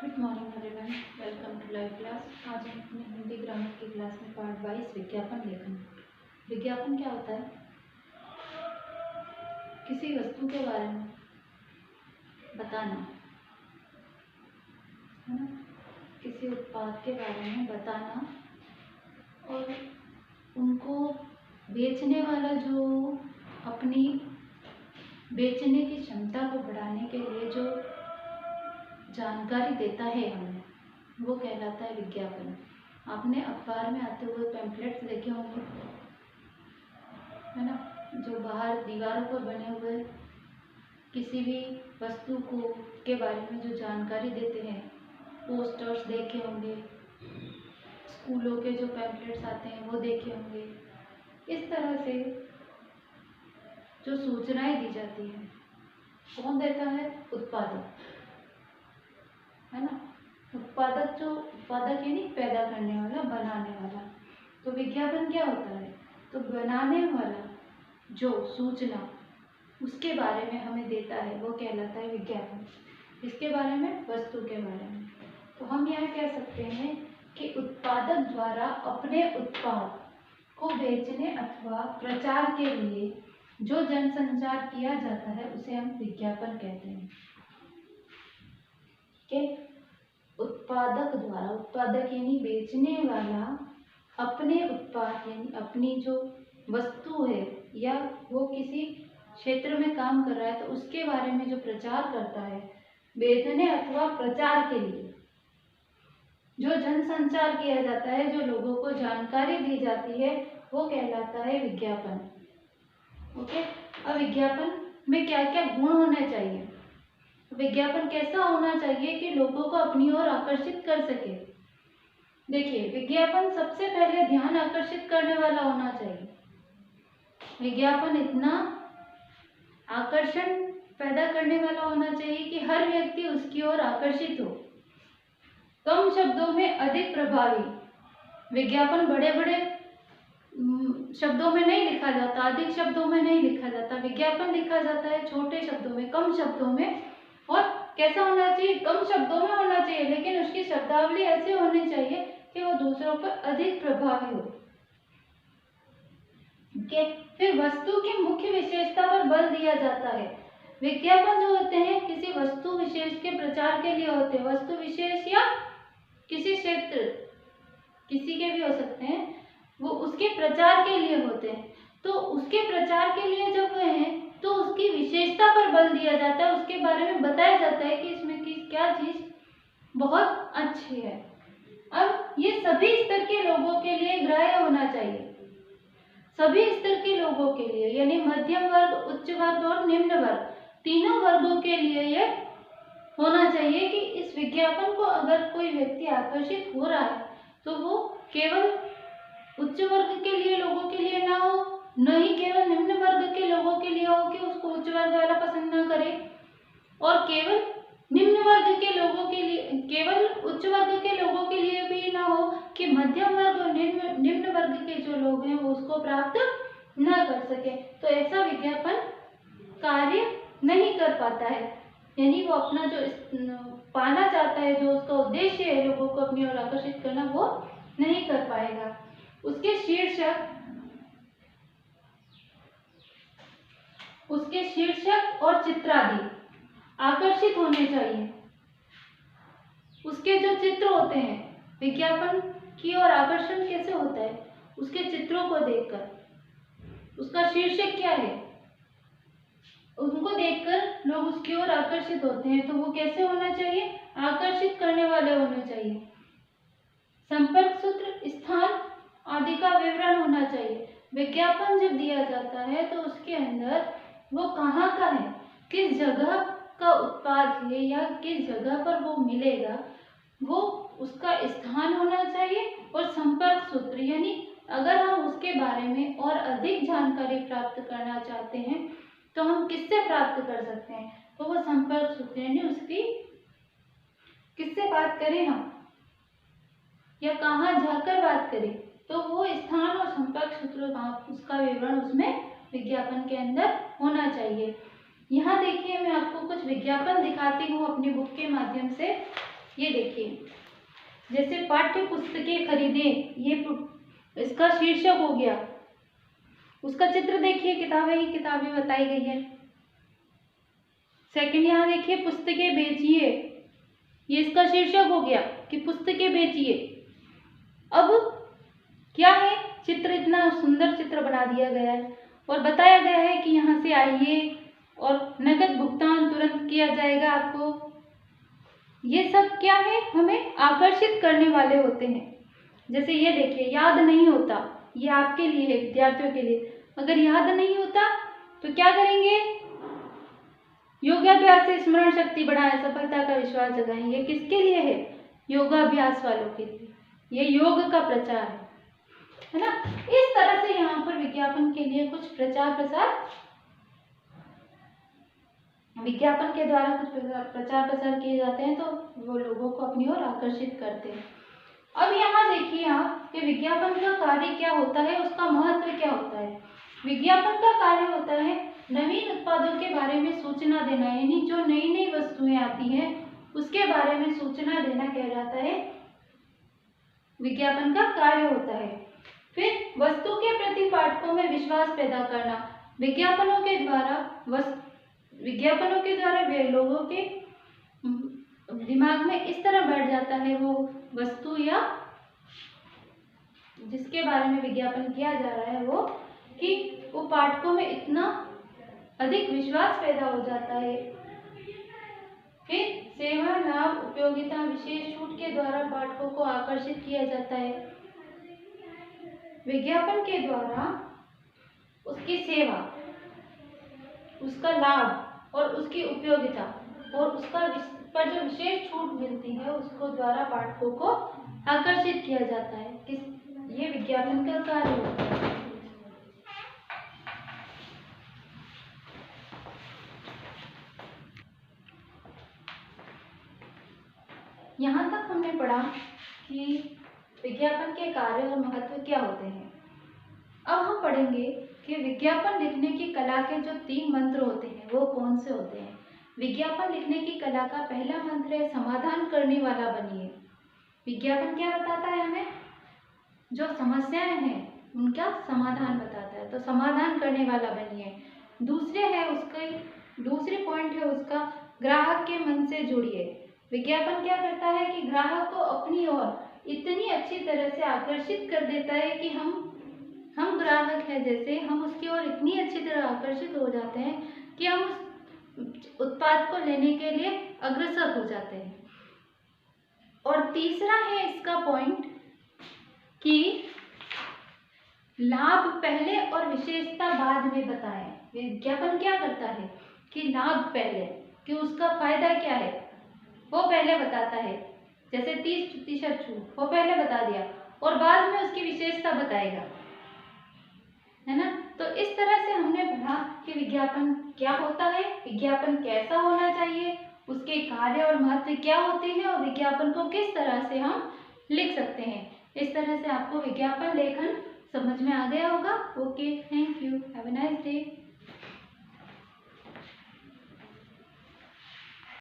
Good morning everyone, welcome to live class. आज हम अपनी हिंदी ग्रामर की क्लास में पार्ट 22 विज्ञापन लेखन। विज्ञापन क्या होता है? किसी वस्तु के बारे में बताना, है ना। किसी उत्पाद के बारे में बताना और उनको बेचने वाला जो अपनी बेचने की क्षमता को बढ़ाने के लिए जो जानकारी देता है हमें, वो कहलाता है विज्ञापन। आपने अखबार में आते हुए पैम्फलेट्स देखे होंगे, है ना, जो बाहर दीवारों पर बने हुए किसी भी वस्तु को के बारे में जो जानकारी देते हैं। पोस्टर्स देखे होंगे, स्कूलों के जो पैम्फलेट्स आते हैं वो देखे होंगे। इस तरह से जो सूचनाएं दी जाती हैं, कौन देता है? उत्पादक, है ना। उत्पादक यानी पैदा करने वाला, बनाने वाला। तो विज्ञापन क्या होता है? तो बनाने वाला जो सूचना उसके बारे में हमें देता है वो कहलाता है विज्ञापन। इसके बारे में, वस्तु के बारे में। तो हम यह कह सकते हैं कि उत्पादक द्वारा अपने उत्पाद को बेचने अथवा प्रचार के लिए जो जनसंचार किया जाता है उसे हम विज्ञापन कहते हैं। कि उत्पादक द्वारा, उत्पादक यानी बेचने वाला, अपने उत्पाद यानी अपनी जो वस्तु है या वो किसी क्षेत्र में काम कर रहा है तो उसके बारे में जो प्रचार करता है, बेचने अथवा प्रचार के लिए जो जनसंचार किया जाता है, जो लोगों को जानकारी दी जाती है, वो कहलाता है विज्ञापन। ओके। अब विज्ञापन में क्या क्या गुण होने चाहिए? विज्ञापन कैसा होना चाहिए कि लोगों को अपनी ओर आकर्षित कर सके? देखिए, विज्ञापन सबसे पहले ध्यान आकर्षित करने वाला होना चाहिए। विज्ञापन इतना आकर्षण पैदा करने वाला होना चाहिए कि हर व्यक्ति उसकी ओर आकर्षित हो। कम शब्दों में अधिक प्रभावी। विज्ञापन बड़े बड़े शब्दों में नहीं लिखा जाता, अधिक शब्दों में नहीं लिखा जाता। विज्ञापन लिखा जाता है छोटे शब्दों में, कम शब्दों में। और कैसा होना चाहिए? कम शब्दों में होना चाहिए, लेकिन उसकी शब्दावली ऐसे होनी चाहिए कि वो दूसरों पर अधिक प्रभावी हो। फिर वस्तु की मुख्य विशेषता पर बल दिया जाता है। विज्ञापन जो होते हैं किसी वस्तु विशेष के प्रचार के लिए होते हैं। वस्तु विशेष या किसी क्षेत्र, किसी के भी हो सकते हैं, वो उसके प्रचार के लिए होते हैं। तो उसके प्रचार के लिए जब वह हैं तो उसकी विशेषता पर बल दिया जाता है, उसके बारे में बताया जाता है कि इसमें की क्या चीज बहुत अच्छी है। अब ये सभी स्तर के लोगों के लिए ग्राह्य होना चाहिए। सभी स्तर के लोगों के लिए, यानी मध्यम वर्ग, उच्च वर्ग और निम्न वर्ग, तीनों वर्गों के लिए ये होना चाहिए कि इस विज्ञापन को अगर कोई व्यक्ति आकर्षित हो रहा है तो वो केवल उच्च वर्ग के लिए लोगों के लिए ना हो, न ही केवल निम्न वर्ग के लोगों के लिए हो कि उसको उच्च वर्ग वाला पसंद ना करे, और केवल निम्न वर्ग के लोगों के लिए, केवल उच्च वर्ग के लोगों के लिए भी ना हो कि मध्यम वर्ग और निम्न वर्ग के जो लोग हैं वो उसको प्राप्त ना कर सके। तो ऐसा विज्ञापन कार्य नहीं कर पाता है, यानी वो अपना जो पाना चाहता है, जो उसका उद्देश्य है लोगों को अपनी ओर आकर्षित करना, वो नहीं कर पाएगा। उसके शीर्षक और चित्रादि आकर्षित होने चाहिए। उसके जो चित्र होते हैं, विज्ञापन की ओर आकर्षण कैसे होता है? उसके चित्रों को देखकर। उसका शीर्षक क्या है, उनको देखकर लोग उसकी ओर आकर्षित होते हैं। तो वो कैसे होना चाहिए? आकर्षित करने वाले होने चाहिए। संपर्क सूत्र, स्थान आदि का विवरण होना चाहिए। विज्ञापन जब दिया जाता है तो उसके अंदर वो कहाँ का है, किस जगह का उत्पाद है या किस जगह पर वो मिलेगा, वो उसका स्थान होना चाहिए। और संपर्क सूत्र, यानी अगर हम उसके बारे में और अधिक जानकारी प्राप्त करना चाहते हैं तो हम किससे प्राप्त कर सकते हैं? तो वो संपर्क सूत्र, यानी उसकी किससे बात करें हम या कहाँ जाकर बात करें, तो वो स्थान और संपर्क सूत्र उसका विवरण उसमें विज्ञापन के अंदर होना चाहिए। यहाँ देखिए, मैं आपको कुछ विज्ञापन दिखाती हूँ अपनी बुक के माध्यम से। ये देखिए, जैसे पाठ्य पुस्तकें खरीदें, ये इसका शीर्षक हो गया। उसका चित्र देखिए, किताबें ही किताबें बताई गई है। सेकंड यहाँ देखिए, पुस्तकें बेचिए, ये इसका शीर्षक हो गया कि पुस्तकें बेचिए। अब क्या है, चित्र, इतना सुंदर चित्र बना दिया गया है और बताया गया है कि यहाँ से आइए और नकद भुगतान तुरंत किया जाएगा आपको। ये सब क्या है, हमें आकर्षित करने वाले होते हैं। जैसे ये देखिए, याद नहीं होता, ये आपके लिए है, विद्यार्थियों के लिए। अगर याद नहीं होता तो क्या करेंगे, योगाभ्यास से स्मरण शक्ति बढ़ाएं, सफलता का विश्वास जगाएं। ये किसके लिए है, योगाभ्यास वालों के लिए। ये योग का प्रचार है ना। इस तरह से यहाँ पर विज्ञापन के लिए कुछ प्रचार प्रसार, विज्ञापन के द्वारा कुछ प्रचार प्रसार किए जाते हैं, तो वो लोगों को अपनी ओर आकर्षित करते हैं। अब यहाँ देखिए आप कि विज्ञापन का कार्य क्या होता है, उसका महत्व क्या होता है। विज्ञापन का कार्य होता है नवीन उत्पादों के बारे में सूचना देना, यानी जो नई नई वस्तुएं आती हैं उसके बारे में सूचना देना कहलाता है, विज्ञापन का कार्य होता है। फिर वस्तु के प्रति पाठकों में विश्वास पैदा करना, विज्ञापनों के द्वारा वे लोगों के दिमाग में इस तरह बैठ जाता है वो वस्तु या जिसके बारे में विज्ञापन किया जा रहा है वो, कि वो पाठकों में इतना अधिक विश्वास पैदा हो जाता है। फिर सेवा, लाभ, उपयोगिता, विशेष छूट के द्वारा पाठकों को आकर्षित किया जाता है। विज्ञापन के द्वारा उसकी सेवा, उसका लाभ और उसकी उपयोगिता और उसका पर जो विशेष छूट मिलती है उसको द्वारा पाठकों को आकर्षित किया जाता है। ये विज्ञापन का कार्य होता है। यहाँ तक हमने पढ़ा कि विज्ञापन के कार्य और महत्व क्या होते हैं। अब हम पढ़ेंगे कि विज्ञापन लिखने की कला के जो 3 मंत्र होते हैं वो कौन से होते हैं। विज्ञापन लिखने की कला का पहला मंत्र है समाधान करने वाला बनिए। विज्ञापन क्या बताता है हमें, जो समस्याएं हैं उनका समाधान बताता है, तो समाधान करने वाला बनिए। दूसरी पॉइंट है उसका, ग्राहक के मन से जुड़िए। विज्ञापन क्या करता है कि ग्राहक को अपनी ओर इतनी अच्छी तरह से आकर्षित कर देता है कि हम ग्राहक हैं, जैसे हम उसकी ओर इतनी अच्छी तरह आकर्षित हो जाते हैं कि हम उस उत्पाद को लेने के लिए अग्रसर हो जाते हैं। और तीसरा है इसका पॉइंट कि लाभ पहले और विशेषता बाद में बताएं। विज्ञापन क्या करता है कि लाभ पहले, कि उसका फायदा क्या है वो पहले बताता है, जैसे 30% छूट वो पहले बता दिया और बाद में उसकी विशेषता बताएगा, है ना। तो इस तरह से हमने पढ़ा कि विज्ञापन क्या होता है, विज्ञापन कैसा होना चाहिए, उसके कार्य और महत्व क्या होते हैं और विज्ञापन को किस तरह से हम लिख सकते हैं। इस तरह से आपको विज्ञापन लेखन समझ में आ गया होगा। Okay, thank you, have a nice day.